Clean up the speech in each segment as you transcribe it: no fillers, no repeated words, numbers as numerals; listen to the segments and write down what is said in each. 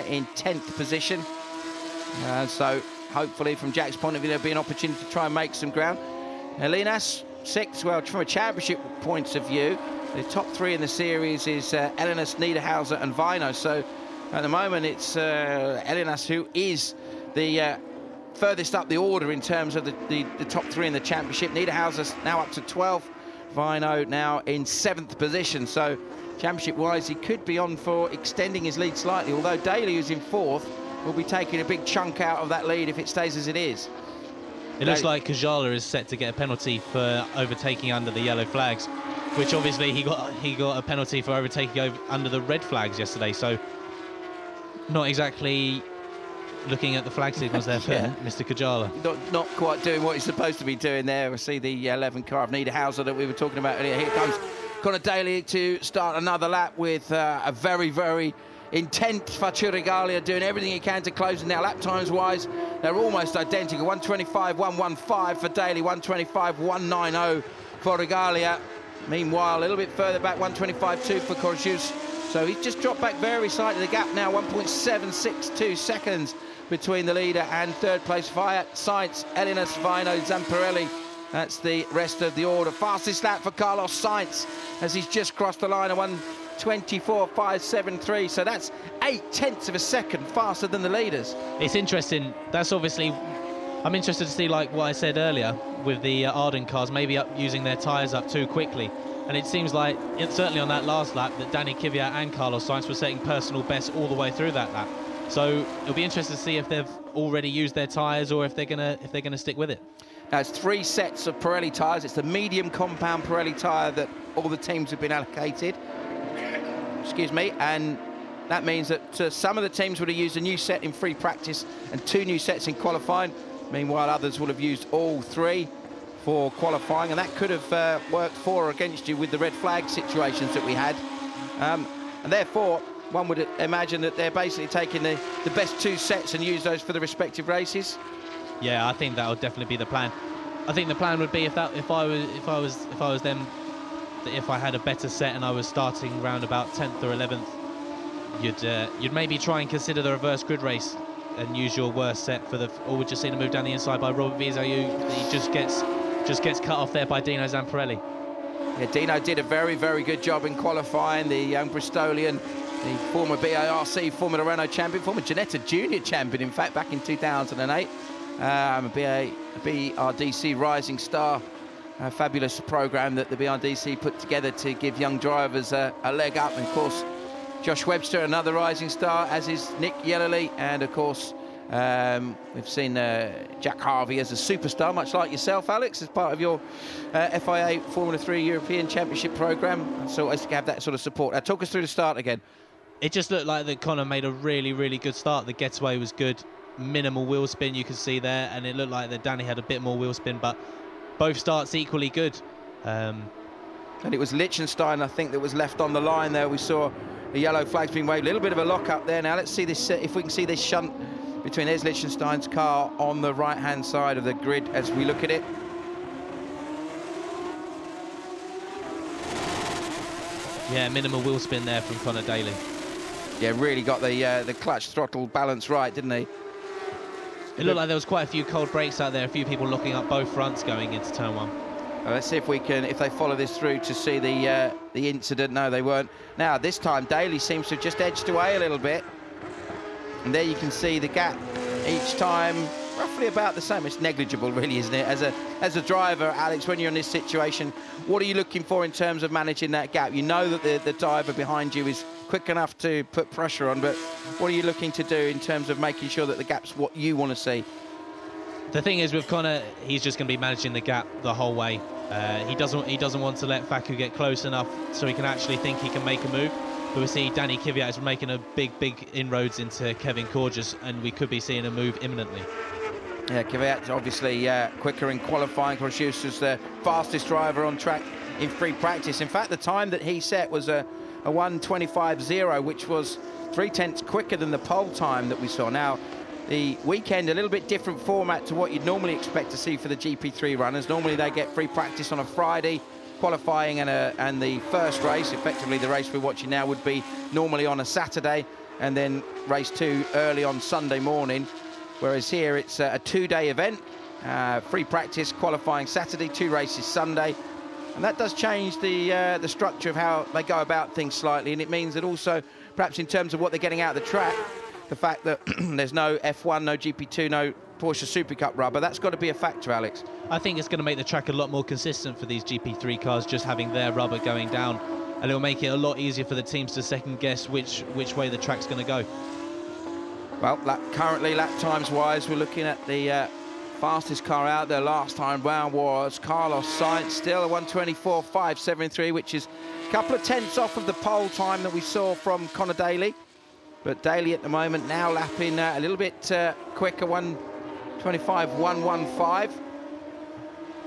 in 10th position. So hopefully, from Jack's point of view, there'll be an opportunity to try and make some ground. Elinas, 6th. Well, from a championship point of view, the top 3 in the series is Elinas, Niederhauser and Vino. So at the moment, it's Elinas who is the furthest up the order in terms of the top 3 in the championship. Niederhauser's now up to 12th. Vino now in 7th position. So championship-wise, he could be on for extending his lead slightly, although Daly, who's in 4th, will be taking a big chunk out of that lead if it stays as it is. It looks like Kajala is set to get a penalty for overtaking under the yellow flags, which obviously he got a penalty for overtaking under the red flags yesterday. So not exactly looking at the flag signals there for Mr. Kajala. Not quite doing what he's supposed to be doing there. We see the 11 car of Niederhauser that we were talking about earlier. Here comes Conor Daly to start another lap with a very, very intense Fachurigalia, doing everything he can to close it. Now, lap times wise, they're almost identical. 1:25.115 for Daly, 1:25.190 for Regalia. Meanwhile, a little bit further back, 1:25.2 for Corjus. So he's just dropped back very slightly. The gap now 1.762 seconds between the leader and 3rd place. Fiat, Sainz, Elinas, Vino, Zamparelli. That's the rest of the order. Fastest lap for Carlos Sainz as he's just crossed the line of 1:24.573. So that's 0.8 of a second faster than the leaders. It's interesting. That's obviously, I'm interested to see, like what I said earlier with the Arden cars, maybe using their tyres up too quickly. And it seems like, certainly on that last lap, that Danny Kvyat and Carlos Sainz were setting personal bests all the way through that lap. So it'll be interesting to see if they've already used their tyres or if they're gonna stick with it. Now, it's 3 sets of Pirelli tyres. It's the medium compound Pirelli tyre that all the teams have been allocated. Excuse me. And that means that some of the teams would have used a new set in free practice and 2 new sets in qualifying. Meanwhile, others will have used all 3 for qualifying, and that could have worked for or against you with the red flag situations that we had. And therefore, one would imagine that they're basically taking the best 2 sets and use those for the respective races. Yeah, I think that would definitely be the plan. I think the plan would be if I was them, that if I had a better set and I was starting round about 10th or 11th, you'd maybe try and consider the reverse grid race and use your worst set for the, or we'd just see them move down the inside by Robert Vizo. He just gets cut off there by Dino Zamparelli. Yeah, Dino did a very, very good job in qualifying. The young Bristolian, the former BARC Formula Renault champion, former Ginetta Junior champion, in fact, back in 2008. A BRDC Rising Star, a fabulous program that the BRDC put together to give young drivers a leg up. And of course, Josh Webster, another rising star, as is Nick Yellerly, and of course we've seen Jack Harvey as a superstar, much like yourself, Alex, as part of your FIA Formula 3 European Championship program. So always have that sort of support. Now, talk us through the start again. It just looked like that Conor made a really, really good start. The getaway was good, minimal wheel spin you can see there, and it looked like that Danny had a bit more wheel spin, but both starts equally good. And it was Liechtenstein, I think, that was left on the line there. We saw the yellow flags being waved. A little bit of a lock up there. Now let's see this, if we can see this shunt between there's Liechtenstein's car on the right-hand side of the grid as we look at it. Yeah, minimal wheel spin there from Conor Daly. Yeah, really got the clutch throttle balance right, didn't he? It looked like there was quite a few cold brakes out there, a few people locking up both fronts going into turn 1. Let's see if we can, if they follow this through to see the incident. No, they weren't. Now, this time, Daly seems to have just edged away a little bit. And there you can see the gap each time, roughly about the same. It's negligible, really, isn't it? As a driver, Alex, when you're in this situation, what are you looking for in terms of managing that gap? You know that the driver behind you is quick enough to put pressure on, but what are you looking to do in terms of making sure that the gap's what you want to see? The thing is with Conor, he's just going to be managing the gap the whole way. He doesn't want to let Facu get close enough so he can actually think he can make a move. But we see Danny Kvyat is making a big inroads into Kevin Corges, and we could be seeing a move imminently. Yeah, Kvyat's obviously quicker in qualifying. Corges is the fastest driver on track in free practice. In fact, the time that he set was a 1:25.0, which was 0.3 quicker than the pole time that we saw. Now, the weekend, a little bit different format to what you'd normally expect to see for the GP3 runners. Normally they get free practice on a Friday, qualifying and the first race, effectively the race we're watching now, would be normally on a Saturday. and then race 2 early on Sunday morning. Whereas here it's a 2-day event, free practice, qualifying Saturday, 2 races Sunday. And that does change the structure of how they go about things slightly. And it means that also, perhaps in terms of what they're getting out of the track, the fact that there's no F1, no GP2, no Porsche Super Cup rubber, that's got to be a factor, Alex. I think it's going to make the track a lot more consistent for these GP3 cars, just having their rubber going down. And it'll make it a lot easier for the teams to second guess which way the track's going to go. Well, currently, lap times wise, we're looking at the fastest car out there last time round was Carlos Sainz, still a 1:24.573, which is a couple of tenths off of the pole time that we saw from Conor Daly. But Daly at the moment now lapping a little bit quicker, 1:25.115.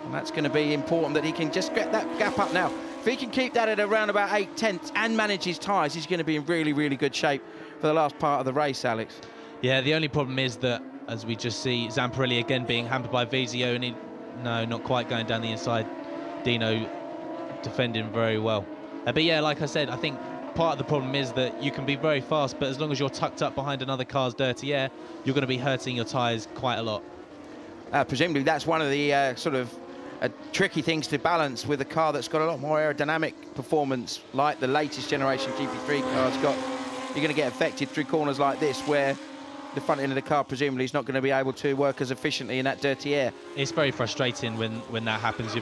And that's going to be important that he can just get that gap up now. If he can keep that at around about 8 tenths and manage his tyres, he's going to be in really, really good shape for the last part of the race, Alex. Yeah, the only problem is that, as we just see, Zamparelli again being hampered by Visioni. No, not quite going down the inside. Dino defending very well. But yeah, like I said, I think part of the problem is that you can be very fast, but as long as you're tucked up behind another car's dirty air, you're going to be hurting your tyres quite a lot. Presumably that's one of the sort of tricky things to balance with a car that's got a lot more aerodynamic performance, like the latest generation GP3 car's got. You're going to get affected through corners like this, where the front end of the car presumably is not going to be able to work as efficiently in that dirty air. It's very frustrating when that happens.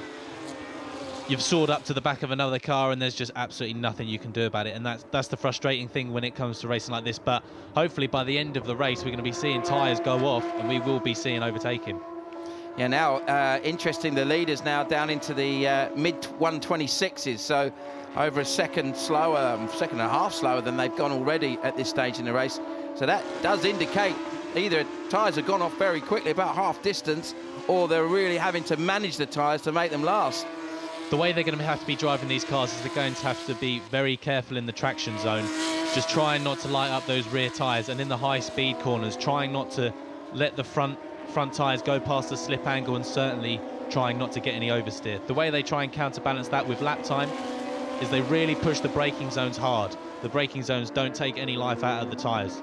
You've soared up to the back of another car and there's just absolutely nothing you can do about it, and that's the frustrating thing when it comes to racing like this. But hopefully by the end of the race we're going to be seeing tyres go off and we will be seeing overtaking. Yeah, now interesting, the leaders now down into the mid 126s, so over a second slower, second and a half slower than they've gone already at this stage in the race. So that does indicate either tyres have gone off very quickly, about half distance, or they're really having to manage the tyres to make them last. The way they're going to have to be driving these cars is they're going to have to be very careful in the traction zone, just trying not to light up those rear tyres, and in the high speed corners trying not to let the front tyres go past the slip angle, and certainly trying not to get any oversteer. The way they try and counterbalance that with lap time is they really push the braking zones hard. The braking zones don't take any life out of the tyres.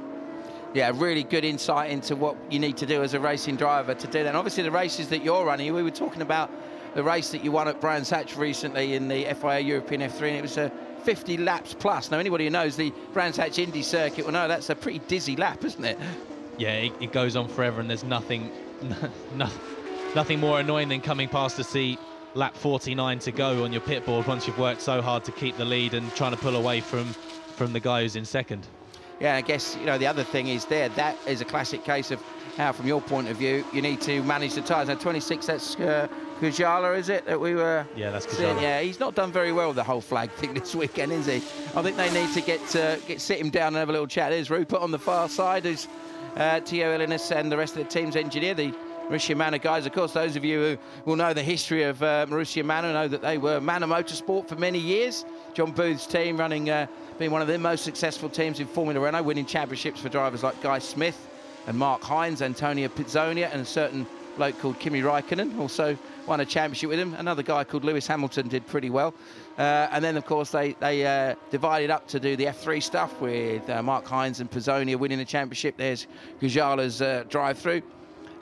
Yeah, really good insight into what you need to do as a racing driver to do that. And obviously the races that you're running, we were talking about the race that you won at Brands Hatch recently in the FIA European F3, and it was 50 laps plus. Now, anybody who knows the Brands Hatch Indy circuit will know that's a pretty dizzy lap, isn't it? Yeah, it goes on forever, and there's nothing more annoying than coming past to see lap 49 to go on your pit board once you've worked so hard to keep the lead and trying to pull away from the guy who's in second. Yeah, I guess, you know, the other thing is that is a classic case of how, from your point of view, you need to manage the tyres. Now, 26, that's Kujala, is it, that we were... Yeah, that's Kujala. Yeah, he's not done very well with the whole flag thing this weekend, is he? I think they need to sit him down and have a little chat. There's Rupert on the far side, who's Tio Ellinas and the rest of the team's engineer, the Marussia Manor guys. Of course, those of you who will know the history of Marussia Manor know that they were Manor Motorsport for many years. John Booth's team running, being one of the most successful teams in Formula Renault, winning championships for drivers like Guy Smith and Mark Hines, Antonio Pizzonia, and a certain bloke called Kimi Raikkonen also won a championship with him. Another guy called Lewis Hamilton did pretty well. And then, of course, they divided up to do the F3 stuff with Mark Hines and Pizzonia winning the championship. There's Gujala's drive-through,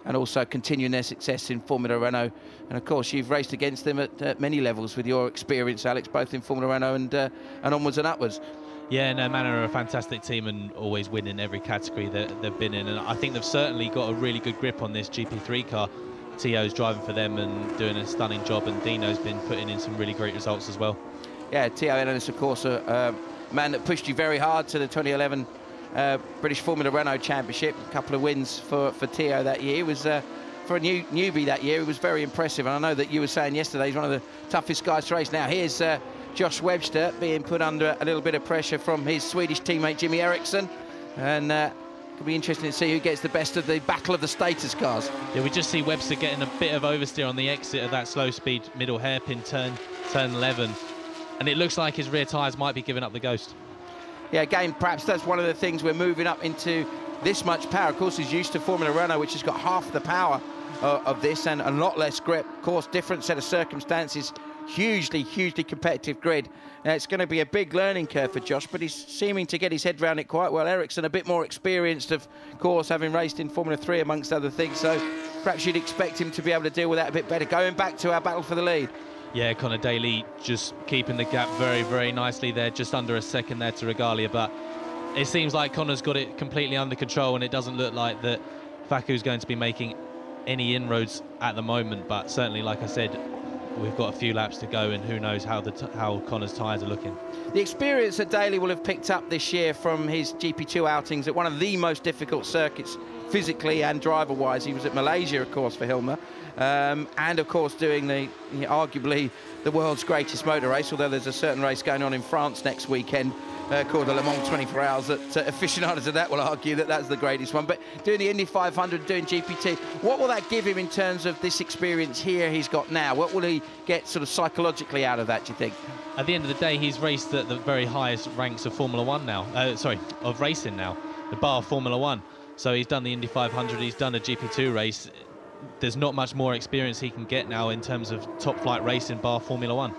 and also continuing their success in Formula Renault. And of course, you've raced against them at many levels with your experience, Alex, both in Formula Renault and onwards and upwards. Yeah, no, Manor are a fantastic team and always win in every category that they've been in. And I think they've certainly got a really good grip on this GP3 car. Tio's driving for them and doing a stunning job, and Dino's been putting in some really great results as well. Yeah, Tio Ellinas, of course, a man that pushed you very hard to the 2011 British Formula Renault Championship. A couple of wins for Tio that year. It was for a newbie that year, it was very impressive. And I know that you were saying yesterday he's one of the toughest guys to race. Now here's Josh Webster being put under a little bit of pressure from his Swedish teammate Jimmy Eriksson, and it'll be interesting to see who gets the best of the battle of the status cars. Yeah, we just see Webster getting a bit of oversteer on the exit of that slow speed middle hairpin turn 11, and it looks like his rear tyres might be giving up the ghost. Yeah, again, perhaps that's one of the things we're moving up into this much power. Of course, he's used to Formula Renault, which has got half the power of this and a lot less grip. Of course, different set of circumstances, hugely competitive grid. Now, it's going to be a big learning curve for Josh, but he's seeming to get his head around it quite well. Ericsson a bit more experienced, of course, having raced in Formula 3 amongst other things, so perhaps you'd expect him to be able to deal with that a bit better. Going back to our battle for the lead. Yeah, Connor Daly just keeping the gap very nicely there, just under a second there to Regalia, but it seems like Connor's got it completely under control, and it doesn't look like that Faku's going to be making any inroads at the moment, but certainly, like I said, we've got a few laps to go, and who knows how Connor's tyres are looking. The experience that Daly will have picked up this year from his GP2 outings at one of the most difficult circuits physically and driver-wise. He was at Malaysia, of course, for Hilmer, and of course doing arguably the world's greatest motor race, although there's a certain race going on in France next weekend called the Le Mans 24 Hours, that aficionados of that will argue that that's the greatest one. But doing the Indy 500, doing GP2, what will that give him in terms of this experience here he's got now? What will he get sort of psychologically out of that, do you think? At the end of the day, he's raced at the very highest ranks of Formula 1 now, of racing now, the bar of Formula 1. So he's done the Indy 500, he's done a GP2 race. There's not much more experience he can get now in terms of top flight racing bar Formula 1.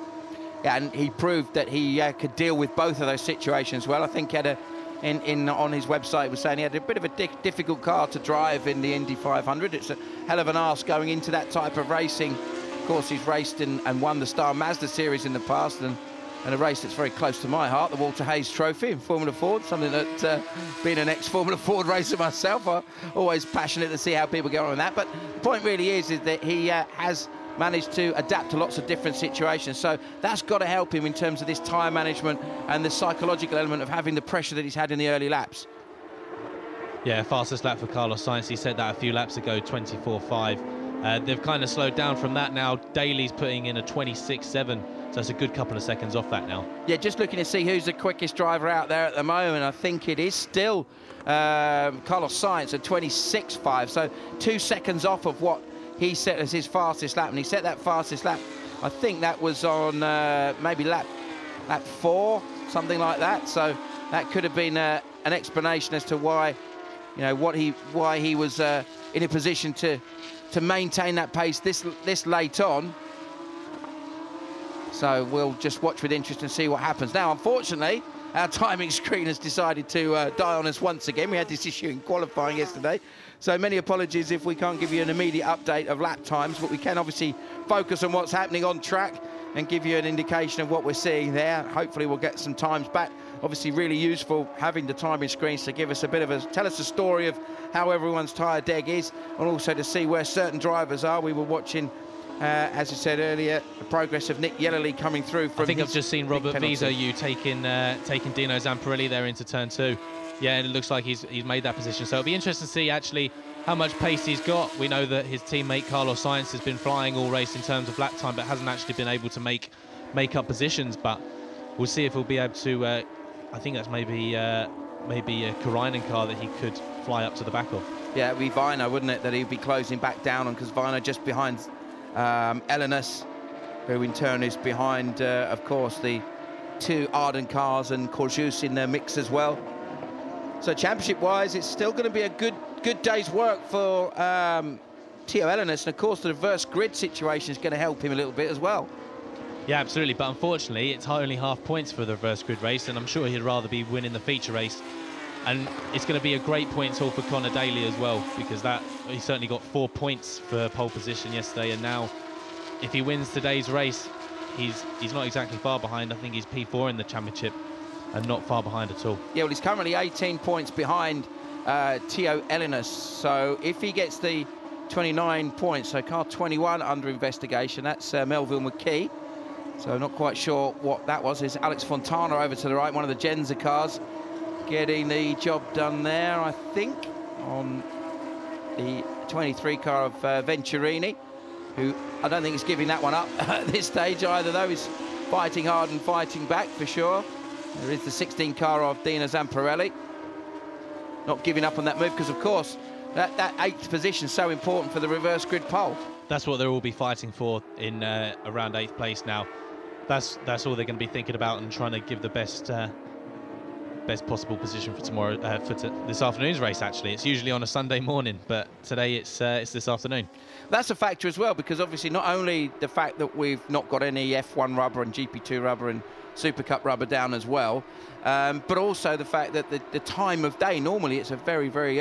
Yeah, and he proved that he could deal with both of those situations well. I think he had on his website was saying he had a bit of a difficult car to drive in the Indy 500. It's a hell of an ask going into that type of racing. Of course, he's raced and won the Star Mazda series in the past, and a race that's very close to my heart, the Walter Hayes Trophy in Formula Ford, something that, being an ex-Formula Ford racer myself, I'm always passionate to see how people get on with that. But the point really is that he has managed to adapt to lots of different situations, so that's got to help him in terms of this tyre management and the psychological element of having the pressure that he's had in the early laps. Yeah, fastest lap for Carlos Sainz, he said that a few laps ago, 24.5. They've kind of slowed down from that now. Daly's putting in a 26.7, so that's a good couple of seconds off that now. Yeah, just looking to see who's the quickest driver out there at the moment. I think it is still Carlos Sainz at 26.5, so 2 seconds off of what he set as his fastest lap, and he set that fastest lap, I think that was on maybe lap 4, something like that. So that could have been an explanation as to why, why he was in a position to maintain that pace this late on. So we'll just watch with interest and see what happens. Now, unfortunately, our timing screen has decided to die on us once again. We had this issue in qualifying yesterday. So many apologies if we can't give you an immediate update of lap times, but we can obviously focus on what's happening on track and give you an indication of what we're seeing there. Hopefully we'll get some times back. Obviously really useful having the timing screens to give us tell us a story of how everyone's tyre deg is, and also to see where certain drivers are. We were watching, as I said earlier, the progress of Nick Yellerly coming through from, I think I've just seen Robert Viso taking Dino Zamparelli there into turn 2. Yeah, and it looks like he's made that position. So it'll be interesting to see actually how much pace he's got. We know that his teammate Carlos Sainz has been flying all race in terms of lap time, but hasn't actually been able to make up positions. But we'll see if he'll be able to. I think that's maybe a Karainen car that he could fly up to the back of. Yeah, it'd be Vino, wouldn't it, that he'd be closing back down on, because Vino just behind Elenas, who in turn is behind, of course, the 2 Arden cars and Corjus in their mix as well. So championship-wise, it's still going to be a good day's work for Tio Elenas, and of course the reverse grid situation is going to help him a little bit as well. Yeah, absolutely, but unfortunately it's only half points for the reverse grid race, and I'm sure he'd rather be winning the feature race. And it's going to be a great points haul for Connor Daly as well, because he certainly got 4 points for pole position yesterday, and now if he wins today's race, he's not exactly far behind. I think he's P4 in the championship, and not far behind at all. Yeah, well, he's currently 18 points behind Tio Elenas. So if he gets the 29 points, so car 21 under investigation, that's Melville McKee. So not quite sure what that was. There's Alex Fontana over to the right, one of the Genza cars, getting the job done there, I think, on the 23 car of Venturini, who I don't think is giving that one up at this stage either, though. He's fighting hard and fighting back for sure. There is the 16 car of Dino Zamparelli. Not giving up on that move, because of course that 8th position is so important for the reverse grid pole. That's what they'll all be fighting for in around 8th place now. That's all they're going to be thinking about, and trying to give the best best possible position for tomorrow, this afternoon's race. Actually, it's usually on a Sunday morning, but today it's this afternoon. That's a factor as well, because obviously not only the fact that we've not got any F1 rubber and GP2 rubber and Super Cup rubber down as well, but also the fact that the time of day, normally it's a very, very early